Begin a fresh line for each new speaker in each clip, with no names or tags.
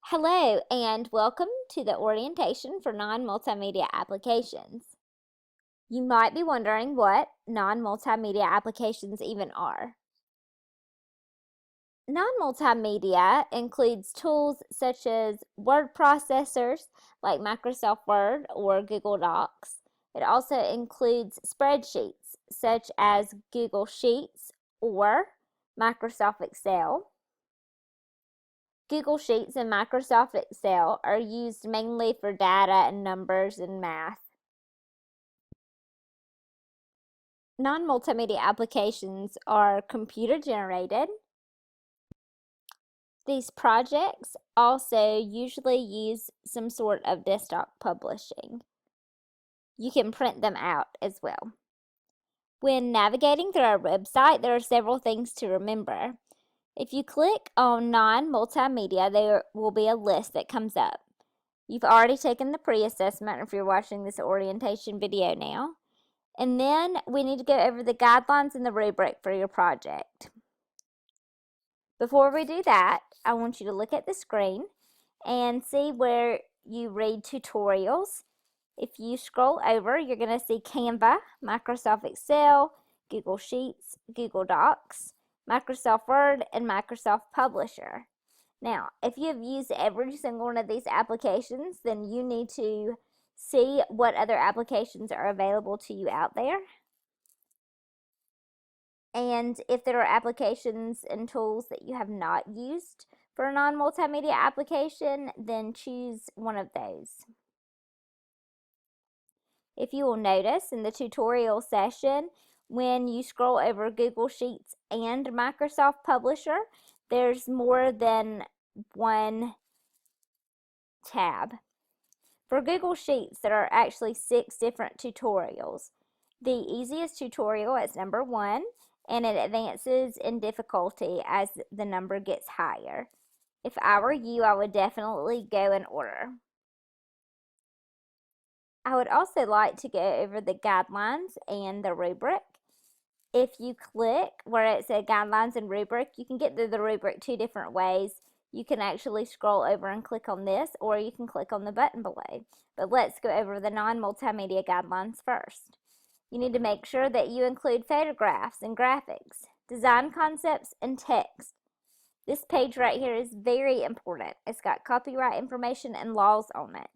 Hello and welcome to the orientation for non-multimedia applications. You might be wondering what non-multimedia applications even are. Non-multimedia includes tools such as word processors like Microsoft Word or Google Docs. It also includes spreadsheets such as Google Sheets or Microsoft Excel. Google Sheets and Microsoft Excel are used mainly for data and numbers and math. Non-multimedia applications are computer generated. These projects also usually use some sort of desktop publishing. You can print them out as well. When navigating through our website, there are several things to remember. If you click on non-multimedia, there will be a list that comes up. You've already taken the pre-assessment if you're watching this orientation video now. And then we need to go over the guidelines and the rubric for your project. Before we do that, I want you to look at the screen and see where you read tutorials. If you scroll over, you're going to see Canva, Microsoft Excel, Google Sheets, Google Docs, Microsoft Word, and Microsoft Publisher. Now, if you have used every single one of these applications, then you need to see what other applications are available to you out there. And if there are applications and tools that you have not used for a non-multimedia application, then choose one of those. If you will notice in the tutorial session, when you scroll over Google Sheets and Microsoft Publisher, there's more than one tab. For Google Sheets, there are actually 6 different tutorials. The easiest tutorial is number 1, and it advances in difficulty as the number gets higher. If I were you, I would definitely go in order. I would also like to go over the guidelines and the rubric. If you click where it says guidelines and rubric, you can get to the rubric 2 different ways. You can actually scroll over and click on this, or you can click on the button below. But let's go over the non-multimedia guidelines first. You need to make sure that you include photographs and graphics, design concepts, and text. This page right here is very important. It's got copyright information and laws on it.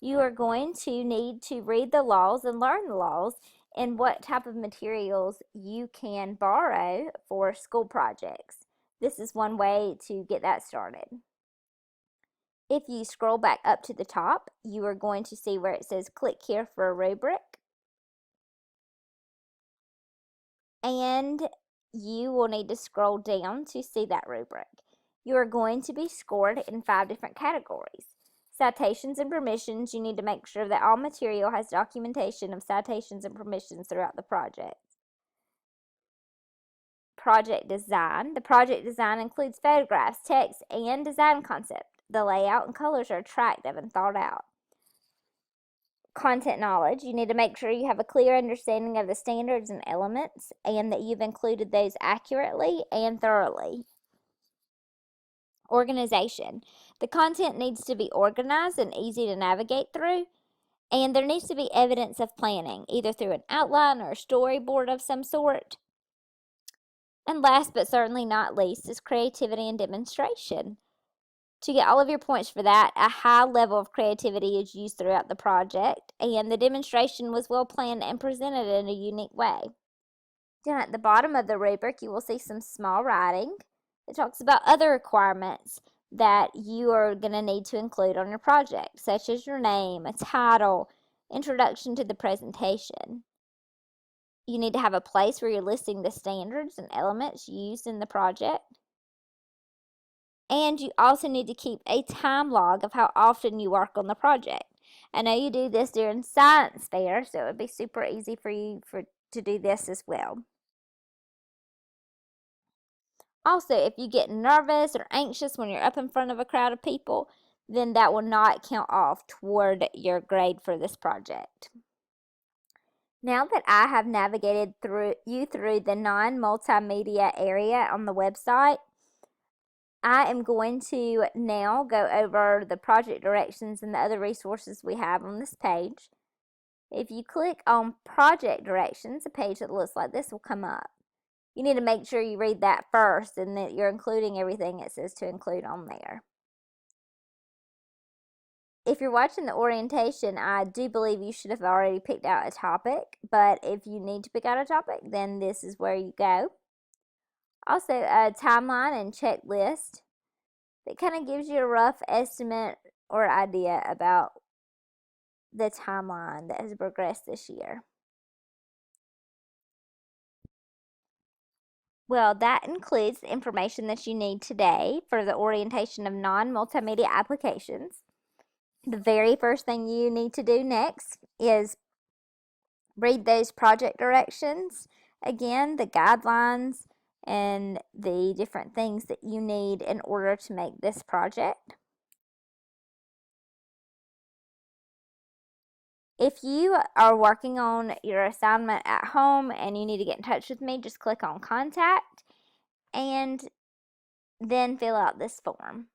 You are going to need to read the laws and learn the laws and what type of materials you can borrow for school projects. This is one way to get that started. If you scroll back up to the top, you are going to see where it says click here for a rubric. And you will need to scroll down to see that rubric. You are going to be scored in 5 different categories. Citations and permissions, you need to make sure that all material has documentation of citations and permissions throughout the project. Project design. The project design includes photographs, text, and design concept. The layout and colors are attractive and thought out. Content knowledge. You need to make sure you have a clear understanding of the standards and elements and that you've included those accurately and thoroughly. Organization. The content needs to be organized and easy to navigate through, and there needs to be evidence of planning, either through an outline or a storyboard of some sort. And last but certainly not least is creativity and demonstration. To get all of your points for that, a high level of creativity is used throughout the project, and the demonstration was well planned and presented in a unique way. Down at the bottom of the rubric, you will see some small writing. It talks about other requirements that you are going to need to include on your project, such as your name, a title, introduction to the presentation. You need to have a place where you're listing the standards and elements used in the project. And you also need to keep a time log of how often you work on the project. I know you do this during science fair, so it would be super easy for you to do this as well. Also, if you get nervous or anxious when you're up in front of a crowd of people, then that will not count off toward your grade for this project. Now that I have navigated through the non-multimedia area on the website, I am going to now go over the project directions and the other resources we have on this page. If you click on project directions, a page that looks like this will come up. You need to make sure you read that first and that you're including everything it says to include on there. If you're watching the orientation, I do believe you should have already picked out a topic, but if you need to pick out a topic, then this is where you go. Also, a timeline and checklist that kind of gives you a rough estimate or idea about the timeline that has progressed this year. Well, that includes the information that you need today for the orientation of non-multimedia applications. The very first thing you need to do next is read those project directions. Again, the guidelines and the different things that you need in order to make this project. If you are working on your assignment at home and you need to get in touch with me, just click on contact and then fill out this form.